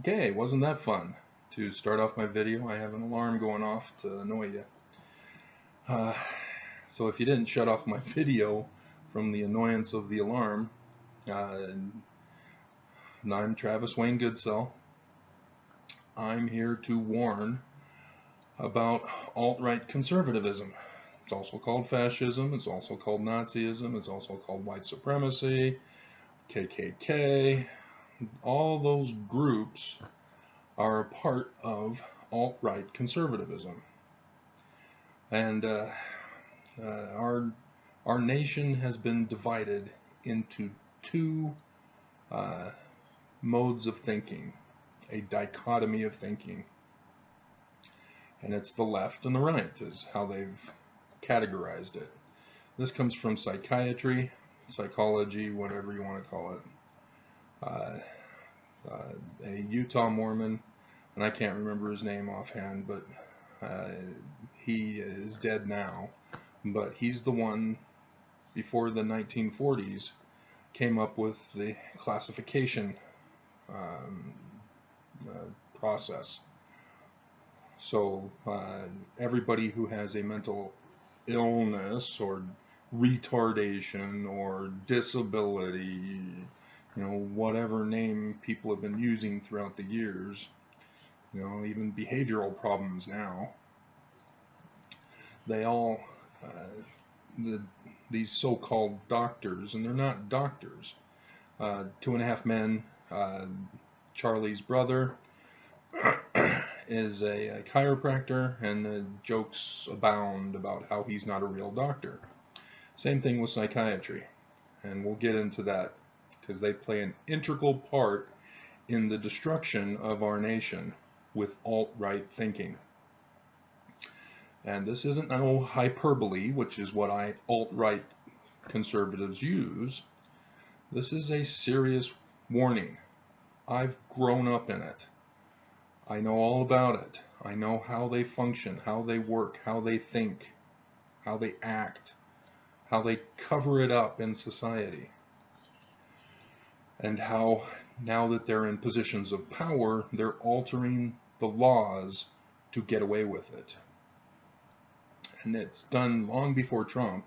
Okay, wasn't that fun? To start off my video, I have an alarm going off to annoy you. Uh, so if you didn't shut off my video from the annoyance of the alarm, uh, I'm Travis Wayne Goodsell. I'm here to warn about alt-right conservatism. It's also called fascism, it's also called Nazism, it's also called white supremacy, KKK. All those groups are a part of alt-right conservatism. And our nation has been divided into two uh, modes of thinking, a dichotomy of thinking, and it's the left and the right is how they've categorized it. This comes from psychiatry, psychology, whatever you want to call it. Uh, a Utah Mormon, and I can't remember his name offhand, but he is dead now. But he's the one before the 1940s came up with the classification um, process. So everybody who has a mental illness or retardation or disability, whatever name people have been using throughout the years, even behavioral problems now, they all, these so-called doctors, and they're not doctors. Two and a Half Men, Charlie's brother, is a chiropractor, and the jokes abound about how he's not a real doctor. Same thing with psychiatry, and we'll get into that because they play an integral part in the destruction of our nation with alt-right thinking. And this isn't no hyperbole, which is what alt-right conservatives use. This is a serious warning. I've grown up in it. I know all about it. I know how they function, how they work, how they think, how they act, how they cover it up in society, and how now that they're in positions of power, they're altering the laws to get away with it. And it's done long before Trump.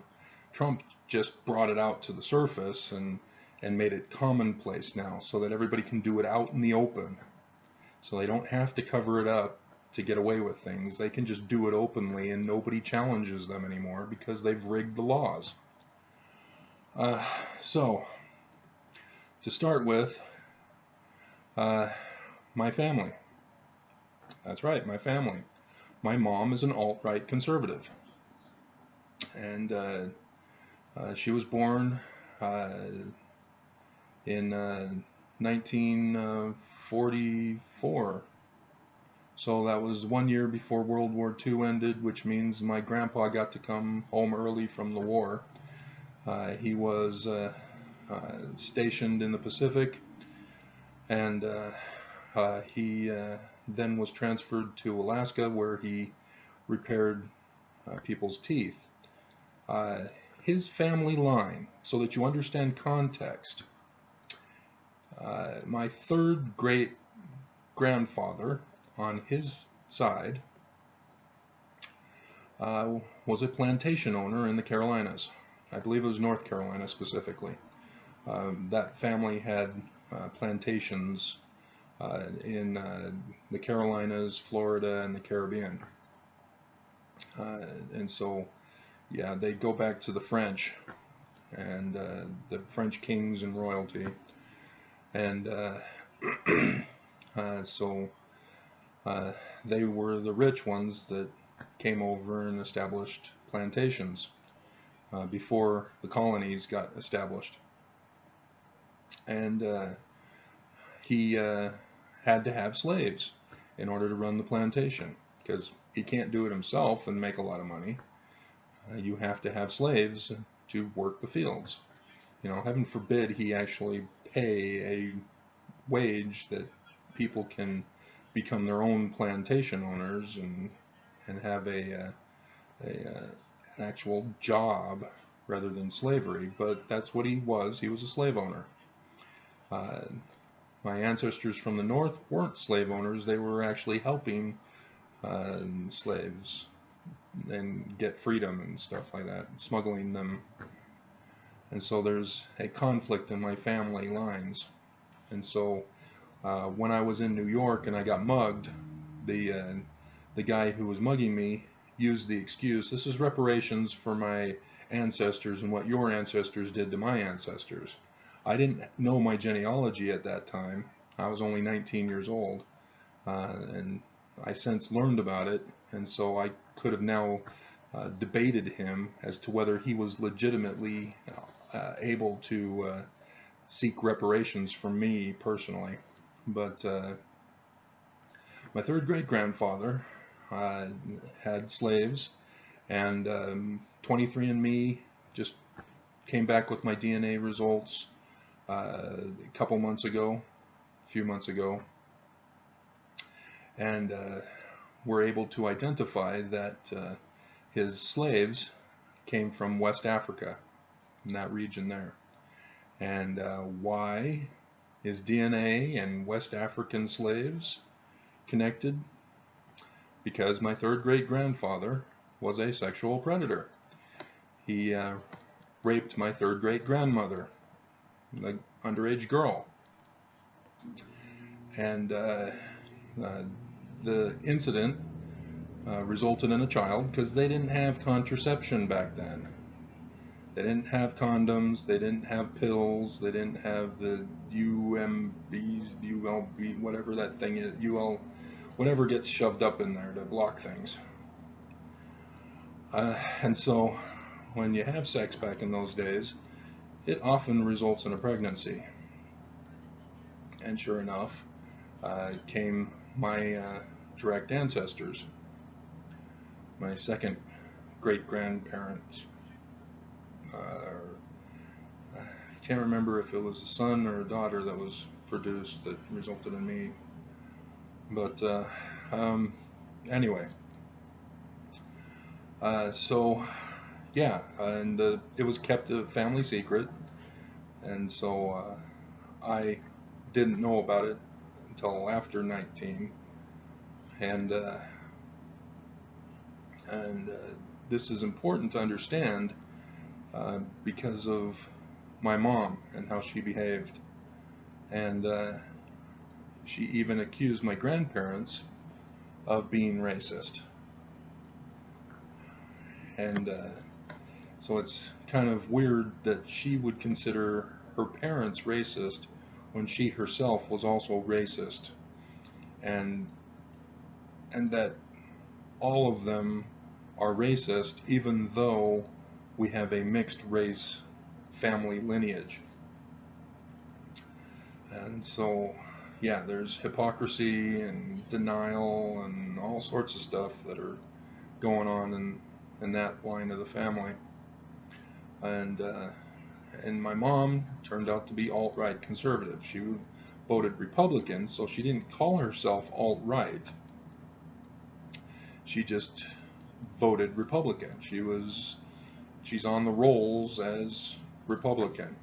Trump just brought it out to the surface and made it commonplace now so that everybody can do it out in the open. So they don't have to cover it up to get away with things. They can just do it openly and nobody challenges them anymore because they've rigged the laws. So, to start with, my family. That's right, my family. My mom is an alt-right conservative. And she was born in 1944. So that was 1 year before World War II ended, which means my grandpa got to come home early from the war. He was stationed in the Pacific, and he then was transferred to Alaska, where he repaired people's teeth. His family line, so that you understand context, my third great grandfather on his side was a plantation owner in the Carolinas. I believe it was North Carolina specifically. That family had plantations in the Carolinas, Florida, and the Caribbean. And so, yeah, they go back to the French and the French kings and royalty. And so they were the rich ones that came over and established plantations before the colonies got established. And he had to have slaves in order to run the plantation, because he can't do it himself and make a lot of money. You have to have slaves to work the fields. Heaven forbid he actually pay a wage that people can become their own plantation owners and have an actual job rather than slavery. But that's what he was. He was a slave owner. My ancestors from the north weren't slave owners. They were actually helping slaves and get freedom and stuff like that, smuggling them. And so there's a conflict in my family lines. And so when I was in New York and I got mugged, the guy who was mugging me used the excuse, this is reparations for my ancestors and what your ancestors did to my ancestors. I didn't know my genealogy at that time. I was only 19 years old, and I since learned about it, and so I could have now debated him as to whether he was legitimately able to seek reparations from me personally. But my third great grandfather had slaves, and 23andMe just came back with my DNA results a few months ago, and were able to identify that his slaves came from West Africa, in that region there. And why is DNA and West African slaves connected? Because my third great grandfather was a sexual predator. He raped my third great grandmother, an underage girl. And the incident resulted in a child because they didn't have contraception back then. They didn't have condoms, they didn't have pills, they didn't have the UMBs, ULB, whatever that thing is, whatever gets shoved up in there to block things. And so when you have sex back in those days, it often results in a pregnancy. And sure enough, came my direct ancestors, my second great grandparents. I can't remember if it was a son or a daughter that was produced that resulted in me, but anyway, so yeah, and it was kept a family secret, and so I didn't know about it until after 19, and this is important to understand because of my mom and how she behaved, and she even accused my grandparents of being racist. And so it's kind of weird that she would consider her parents racist when she herself was also racist, and that all of them are racist even though we have a mixed race family lineage. And so yeah, there's hypocrisy and denial and all sorts of stuff that are going on in that line of the family. And my mom turned out to be alt-right conservative. She voted Republican, so she didn't call herself alt-right. She just voted Republican. She's on the rolls as Republican.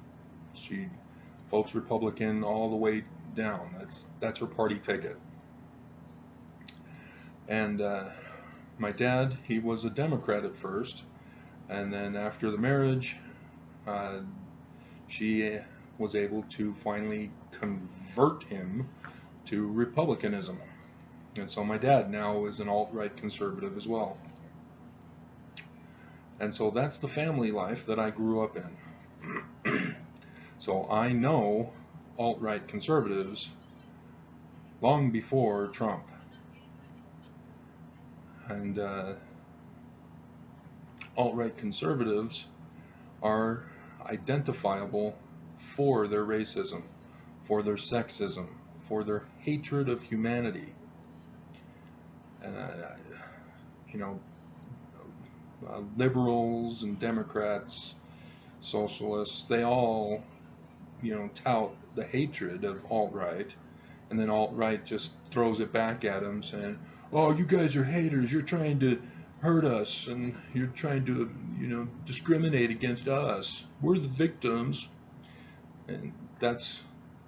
She votes Republican all the way down. That's her party ticket. And my dad, he was a Democrat at first, and then after the marriage, she was able to finally convert him to Republicanism. And so my dad now is an alt-right conservative as well. And so that's the family life that I grew up in. So I know alt-right conservatives long before Trump. And alt-right conservatives are identifiable for their racism, for their sexism, for their hatred of humanity. And you know, liberals and Democrats, socialists, they all, you know, tout the hatred of alt-right, and then alt-right just throws it back at them saying, oh, you guys are haters, you're trying to hurt us, and you're trying to, you know, discriminate against us, we're the victims. And that's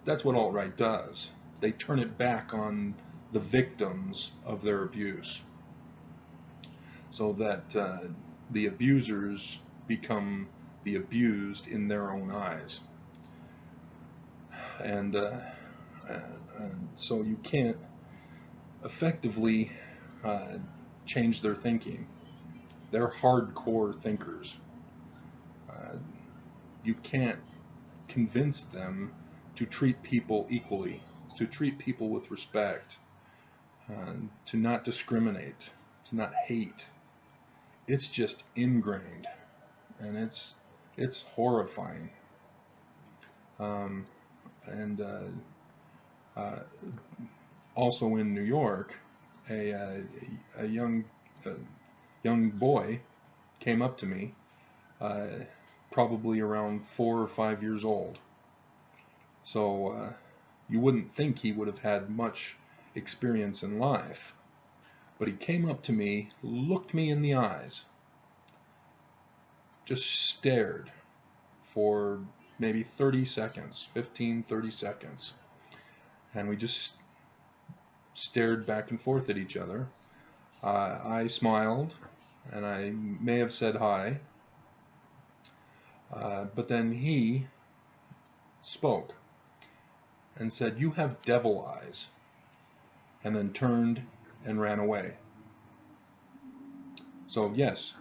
that's what alt-right does. They turn it back on the victims of their abuse, so that the abusers become the abused in their own eyes. And so you can't effectively change their thinking. They're hardcore thinkers. You can't convince them to treat people equally, to treat people with respect, to not discriminate, to not hate. It's just ingrained, and it's horrifying. And also in New York, a young boy came up to me, probably around 4 or 5 years old. So you wouldn't think he would have had much experience in life, but he came up to me, looked me in the eyes, just stared for maybe 30 seconds, 15, 30 seconds. And we just stared back and forth at each other. I smiled, and I may have said hi, but then he spoke and said, "You have devil eyes," and then turned and ran away. So yes,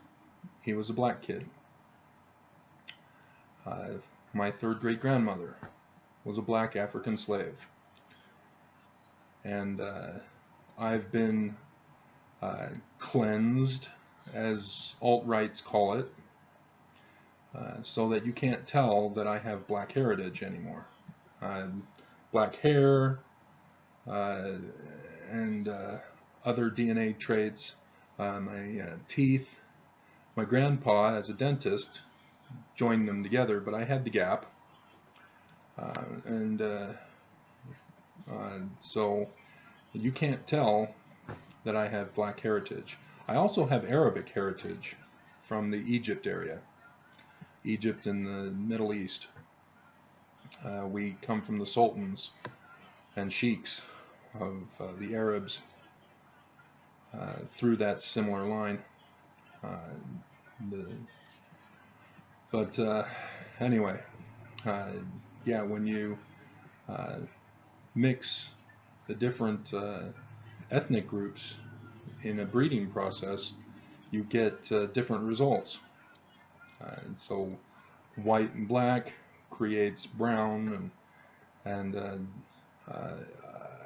he was a black kid. My third great grandmother was a black African slave, and I've been cleansed, as alt-rights call it, so that you can't tell that I have black heritage anymore. Black hair and other DNA traits, my teeth. My grandpa, as a dentist, joined them together, but I had the gap, so you can't tell that I have black heritage. I also have Arabic heritage from the Egypt area, Egypt in the Middle East. We come from the sultans and sheiks of the Arabs through that similar line. But anyway, yeah, when you mix the different ethnic groups in a breeding process, you get different results. And so white and black creates brown, and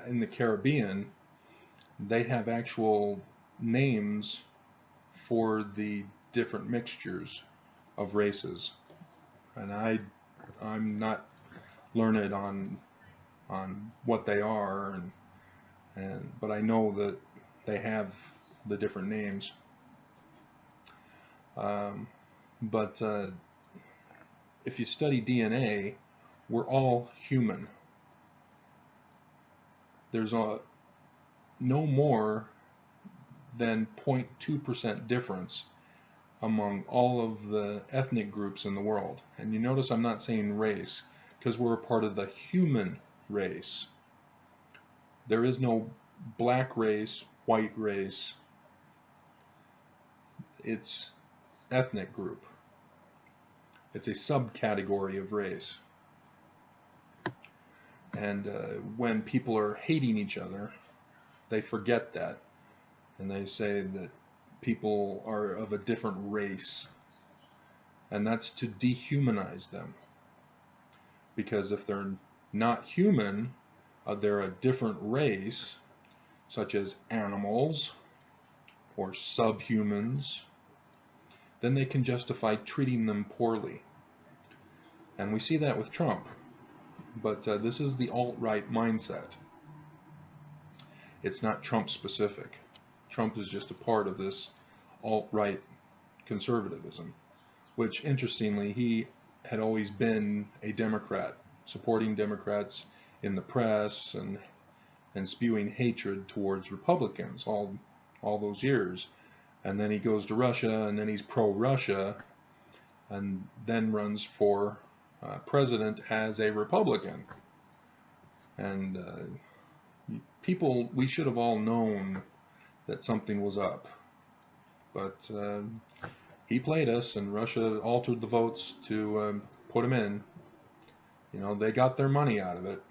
in the Caribbean, they have actual names for the different mixtures of races, and I'm not learned on what they are, but I know that they have the different names. But if you study DNA, we're all human. There's no more than 0.2% difference among all of the ethnic groups in the world. And you notice I'm not saying race, because we're a part of the human race. There is no black race, white race. It's ethnic group. It's a subcategory of race. And when people are hating each other, they forget that, and they say that people are of a different race, and that's to dehumanize them, because if they're not human, they're a different race, such as animals or subhumans, then they can justify treating them poorly. And we see that with Trump. But this is the alt-right mindset. It's not Trump specific. Trump is just a part of this alt-right conservatism, which, interestingly, he had always been a Democrat, supporting Democrats in the press and spewing hatred towards Republicans all those years. And then he goes to Russia, and then he's pro-Russia, and then runs for president as a Republican. And people, we should have all known that something was up. But he played us, and Russia altered the votes to put him in. You know, they got their money out of it.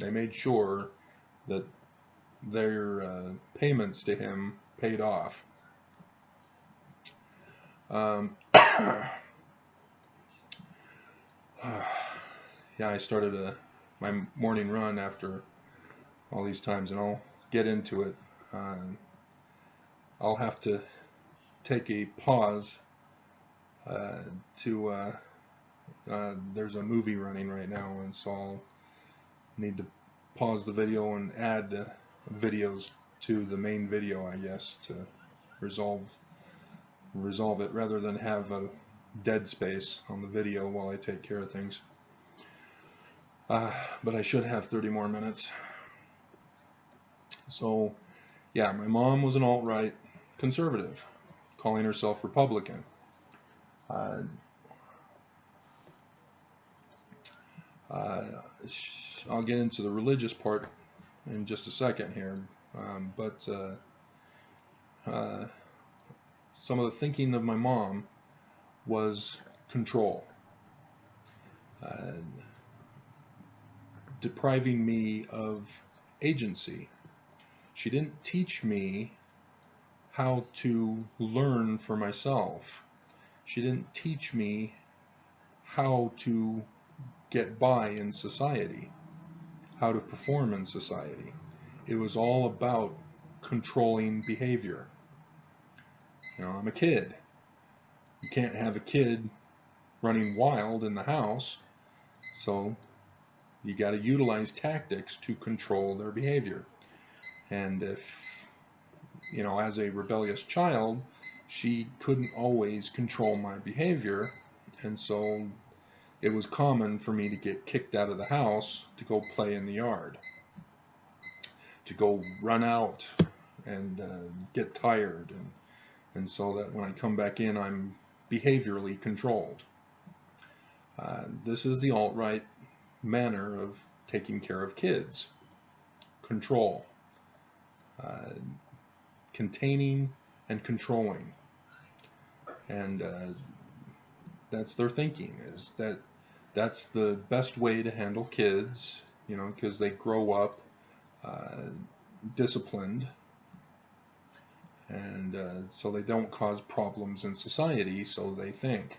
They made sure that their payments to him paid off. Yeah, I started my morning run after all these times, and I'll get into it. I'll have to take a pause there's a movie running right now, and so I'll need to pause the video and add videos to the main video, I guess, to resolve it rather than have a dead space on the video while I take care of things. But I should have 30 more minutes. So yeah, my mom was an alt-right conservative, calling herself Republican. I'll get into the religious part in just a second here, but some of the thinking of my mom was control, depriving me of agency. She didn't teach me how to learn for myself. She didn't teach me how to get by in society, how to perform in society. It was all about controlling behavior. You know, I'm a kid. You can't have a kid running wild in the house, so you got to utilize tactics to control their behavior. And if, you know, as a rebellious child, she couldn't always control my behavior, and so it was common for me to get kicked out of the house to go play in the yard, to go run out and get tired, and so that when I come back in, I'm behaviorally controlled. This is the alt-right manner of taking care of kids. Control. Containing and controlling. And that's their thinking, is that that's the best way to handle kids, you know, because they grow up disciplined, and so they don't cause problems in society, so they think.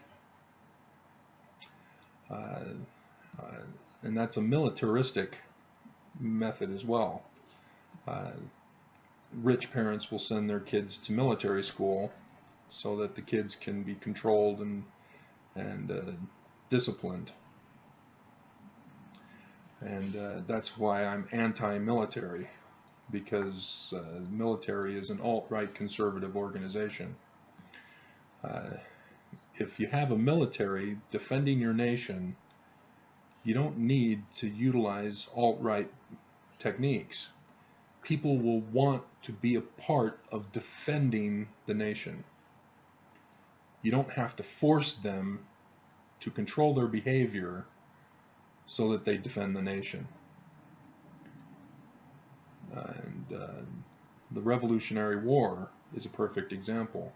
And that's a militaristic method as well. Rich parents will send their kids to military school so that the kids can be controlled and disciplined. And that's why I'm anti-military, because military is an alt-right conservative organization. If you have a military defending your nation, you don't need to utilize alt-right techniques. People will want to be a part of defending the nation. You don't have to force them to control their behavior so that they defend the nation. And the Revolutionary War is a perfect example.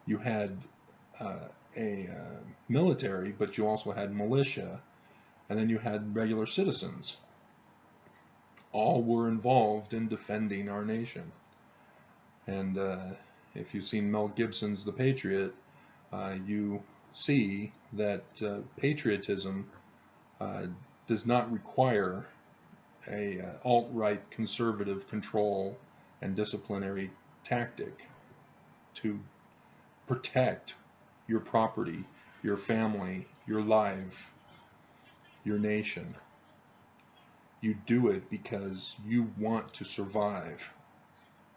You had a military, but you also had militia, and then you had regular citizens. All were involved in defending our nation. And if you've seen Mel Gibson's The Patriot, you see that patriotism does not require a alt-right conservative control and disciplinary tactic to protect your property, your family, your life, your nation. You do it because you want to survive.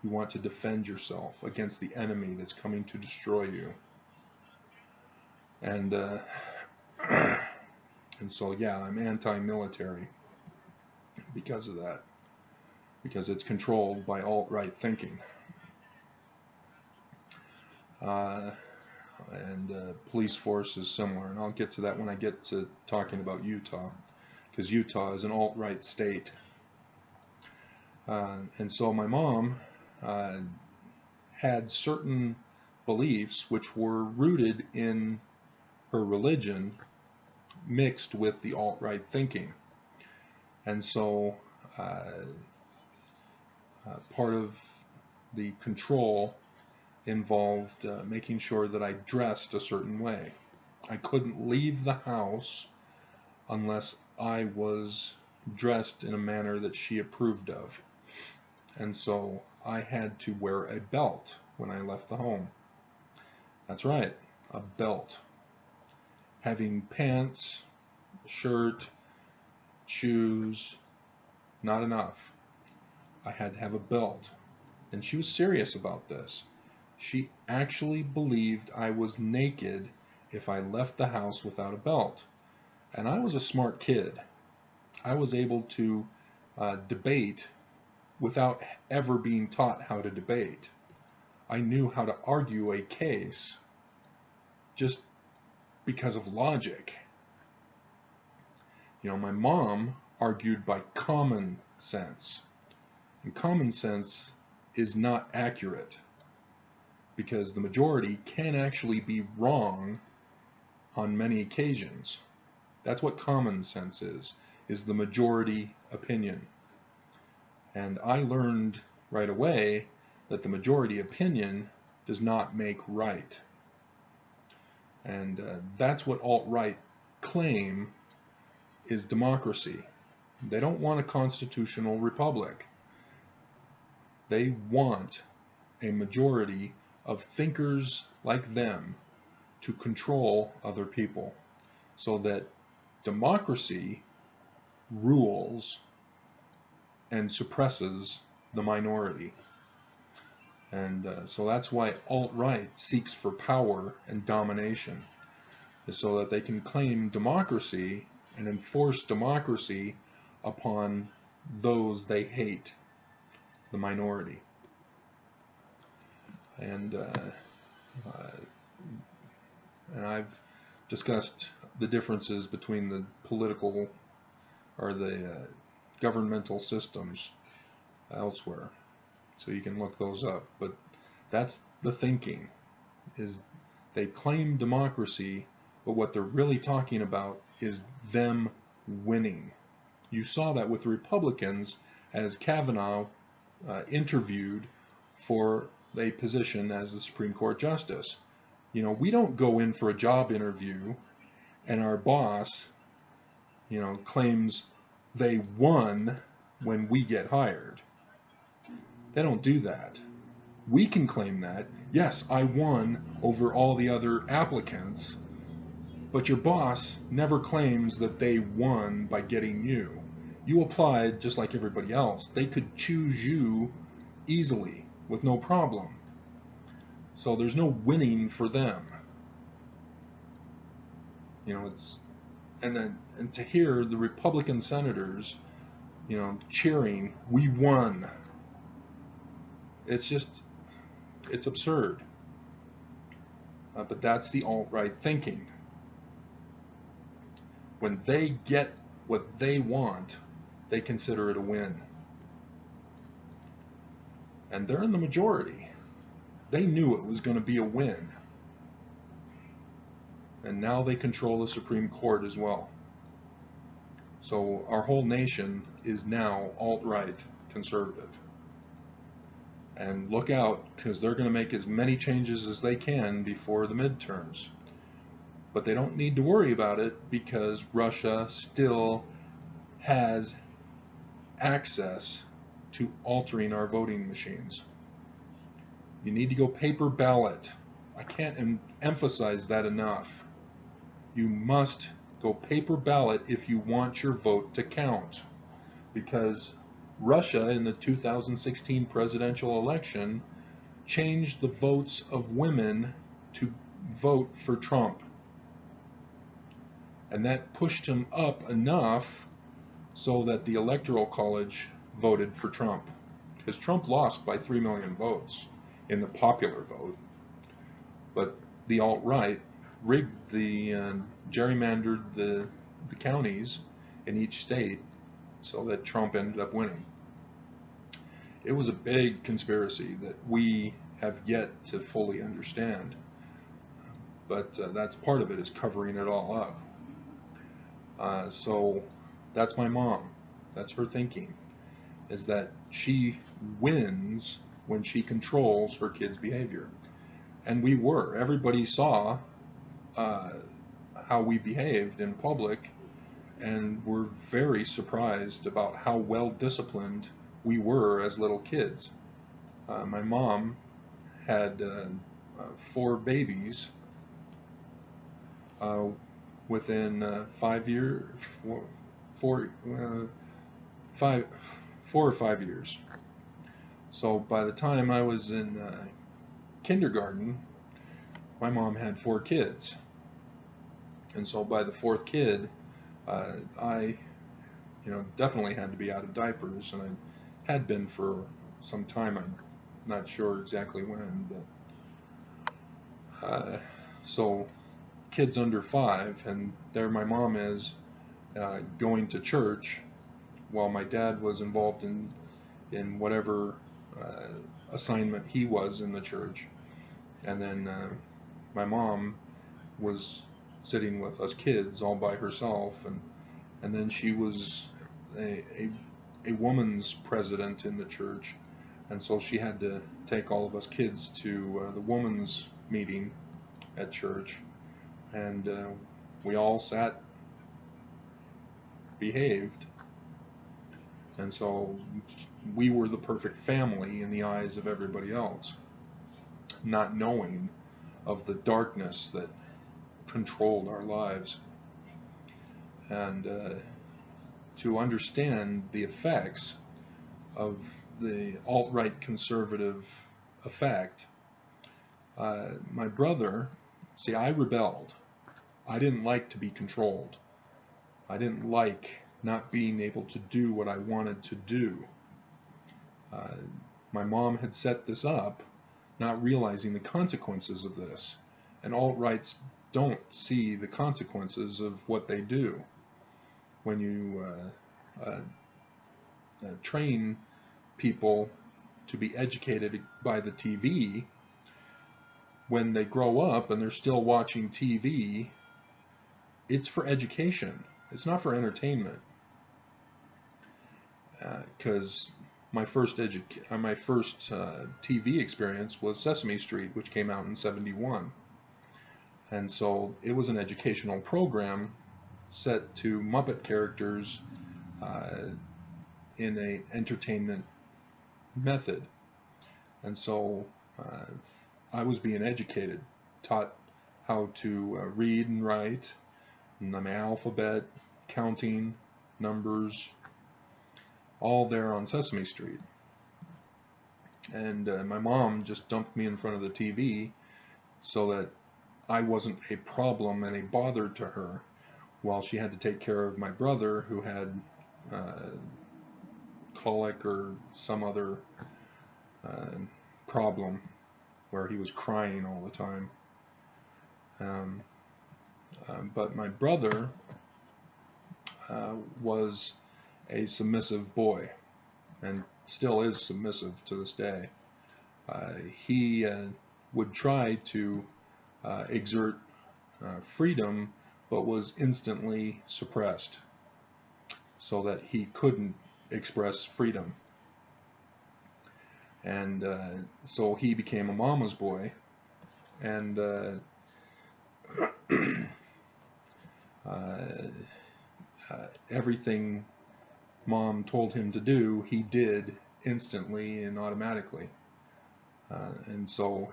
You want to defend yourself against the enemy that's coming to destroy you. And so yeah, I'm anti-military because of that, because it's controlled by alt-right thinking. And police force is similar, and I'll get to that when I get to talking about Utah, because Utah is an alt-right state. And so my mom had certain beliefs which were rooted in her religion mixed with the alt-right thinking. And so part of the control involved making sure that I dressed a certain way. I couldn't leave the house unless I was dressed in a manner that she approved of. And so I had to wear a belt when I left the home. That's right, a belt. Having pants, shirt, shoes, not enough. I had to have a belt. And she was serious about this. She actually believed I was naked if I left the house without a belt. And I was a smart kid. I was able to debate without ever being taught how to debate. I knew how to argue a case just because of logic. You know, my mom argued by common sense. And common sense is not accurate because the majority can actually be wrong on many occasions. That's what common sense is the majority opinion. And I learned right away that the majority opinion does not make right. And that's what alt-right claim is democracy. They don't want a constitutional republic. They want a majority of thinkers like them to control other people so that democracy rules and suppresses the minority. And so that's why alt-right seeks for power and domination, is so that they can claim democracy and enforce democracy upon those they hate, the minority. And I've discussed the differences between the political or the governmental systems elsewhere, so you can look those up. But that's the thinking, is they claim democracy, but what they're really talking about is them winning. You saw that with Republicans as Kavanaugh interviewed for a position as the Supreme Court Justice. You know, we don't go in for a job interview and our boss, you know, claims they won when we get hired. They don't do that. We can claim that, yes, I won over all the other applicants, but your boss never claims that they won by getting you. You applied just like everybody else. They could choose you easily with no problem. So there's no winning for them. You know, it's and to hear the Republican senators, you know, cheering, "We won." It's just, it's absurd. But that's the alt-right thinking. When they get what they want, they consider it a win. And they're in the majority. They knew it was going to be a win. And now they control the Supreme Court as well. So our whole nation is now alt-right conservative. And look out, because they're going to make as many changes as they can before the midterms. But they don't need to worry about it because Russia still has access to altering our voting machines. You need to go paper ballot. I can't emphasize that enough. You must go paper ballot if you want your vote to count, because Russia in the 2016 presidential election changed the votes of women to vote for Trump. And that pushed him up enough so that the Electoral College voted for Trump, because Trump lost by 3 million votes in the popular vote. But the alt-right rigged gerrymandered the counties in each state so that Trump ended up winning. It was a big conspiracy that we have yet to fully understand. But that's part of it, is covering it all up. So that's my mom. That's her thinking, is that she wins when she controls her kids' behavior. And we were. Everybody saw uh, how we behaved in public, and were very surprised about how well disciplined we were as little kids. My mom had 4 babies uh, within 5 years, four, uh, five, 4 or 5 years. So by the time I was in kindergarten, my mom had 4 kids, and so by the fourth kid, I, definitely had to be out of diapers, and I had been for some time. I'm not sure exactly when, but so kids under 5, and there my mom is going to church while my dad was involved in whatever assignment he was in the church, and then my mom was sitting with us kids all by herself, and then she was a woman's president in the church, and so she had to take all of us kids to the woman's meeting at church, and we all sat, behaved, and so we were the perfect family in the eyes of everybody else, not knowing of the darkness that controlled our lives. And to understand the effects of the alt-right conservative effect, my brother, see, I rebelled. I didn't like to be controlled. I didn't like not being able to do what I wanted to do. My mom had set this up, not realizing the consequences of this. And alt-rights don't see the consequences of what they do. When you train people to be educated by the TV, when they grow up and they're still watching TV, it's for education. It's not for entertainment. Because my first TV experience was Sesame Street, which came out in '71, and so it was an educational program set to Muppet characters in an entertainment method, and so I was being educated, taught how to read and write, and my alphabet, counting, numbers, all there on Sesame Street. And my mom just dumped me in front of the TV so that I wasn't a problem and a bother to her, while she had to take care of my brother, who had colic or some other problem where he was crying all the time. But my brother was a submissive boy, and still is submissive to this day. He would try to exert freedom, but was instantly suppressed so that he couldn't express freedom. And so he became a mama's boy, and everything mom told him to do, he did instantly and automatically. And so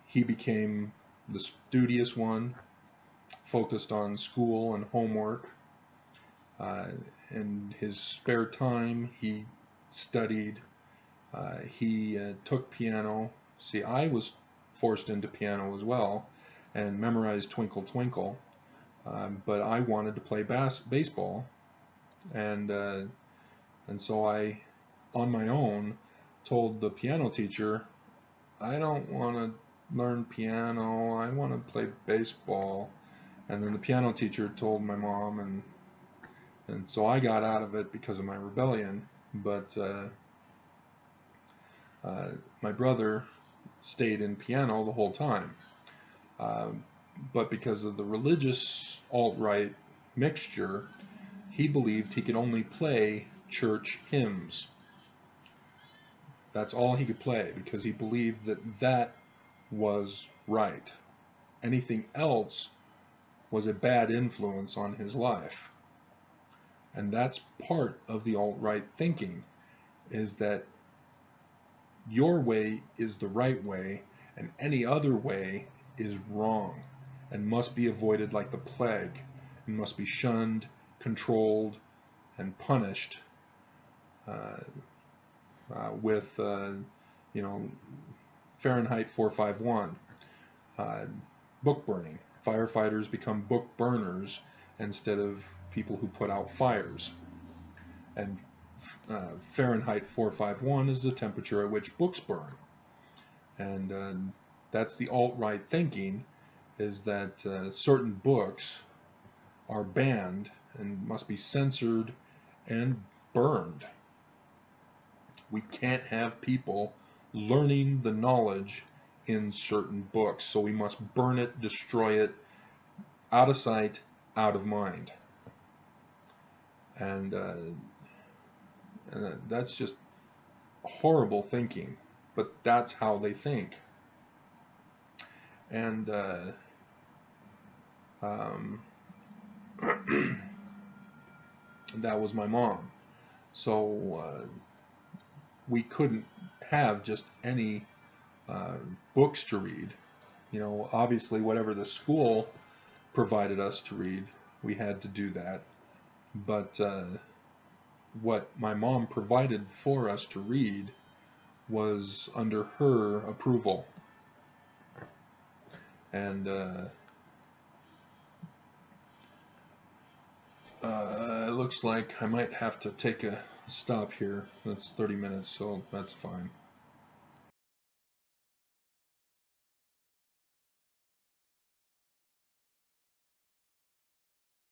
he became the studious one, focused on school and homework. In his spare time, he studied. He took piano. See, I was forced into piano as well and memorized Twinkle Twinkle, but I wanted to play baseball, and so I, on my own, told the piano teacher, I don't want to learn piano, I want to play baseball. And then the piano teacher told my mom, and so I got out of it because of my rebellion. But my brother stayed in piano the whole time. But because of the religious alt-right mixture, he believed he could only play church hymns. That's all he could play, because he believed that that was right. Anything else was a bad influence on his life. And that's part of the alt-right thinking, is that your way is the right way and any other way is wrong and must be avoided like the plague and must be shunned, controlled, and punished with Fahrenheit 451, book burning. Firefighters become book burners instead of people who put out fires. And Fahrenheit 451 is the temperature at which books burn. And that's the alt-right thinking, is that certain books are banned and must be censored and burned. We can't have people learning the knowledge in certain books, so we must burn it, destroy it, out of sight, out of mind. And that's just horrible thinking, but that's how they think. And that was my mom. So we couldn't have just any books to read. Obviously whatever the school provided us to read, we had to do that. But what my mom provided for us to read was under her approval. And it looks like I might have to take a stop here. That's 30 minutes, so that's fine.